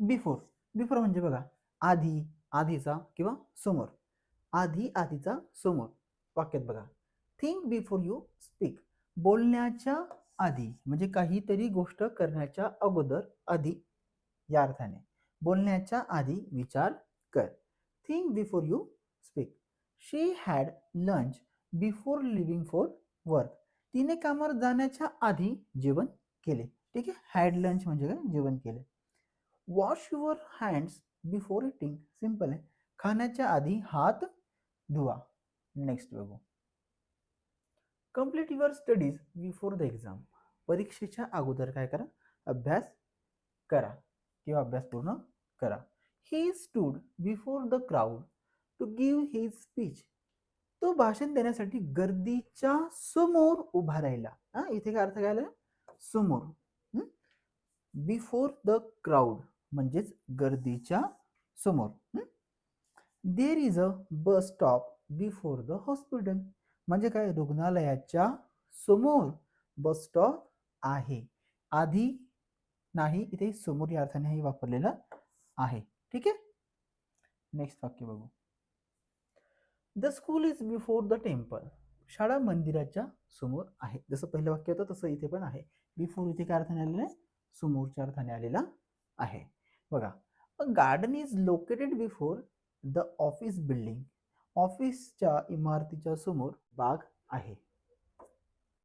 Before. Before म्हणजे बघा आधी, आधीचा किंवा समोर. आधी, आधीचा समोर. वाक्यात बघा. Think before you speak. बोलण्याच्या आधी म्हणजे काहीतरी गोष्ट करण्याच्या अगोदर, आधी या अर्थाने. बोलण्याच्या आधी विचार कर. Think before you speak. She had lunch before living for work. तिने कामावर जाण्याच्या आधी जेवण केले. ठीक आहे. हॅड लंच म्हणजे काय, जेवण केले. Wash your hands before eating. Simple आहे. खाण्याच्या आधी हात धुवा. नेक्स्ट बघू. Complete your studies before the exam. परीक्षेच्या अगोदर काय करा, अभ्यास करा किंवा अभ्यास पूर्ण करा. ही stood before the crowd to give his speech. तो भाषण देण्यासाठी गर्दीच्या समोर उभा राहिला. इथे काय अर्थ काय आला, समोर. बिफोर द क्राऊड म्हणजेच गर्दीच्या समोर. There is a bus stop before the hospital. म्हणजे काय, रुग्णालयाच्या समोर बस स्टॉप आहे. आधी नाही, इथे समोर या अर्थाने हे वापरलेलं आहे. ठीक आहे. नेक्स्ट वाक्य बघू. The school is before the temple. शाळा मंदिराच्या समोर आहे. जसं पहिलं वाक्य होतं तसं इथे पण आहे. बिफोर इथे काय अर्थाने आलेलं आहे, समोरच्या अर्थाने आलेला आहे. बघा. A garden is located before the office building. ऑफिसच्या इमारतीच्या समोर बाग आहे.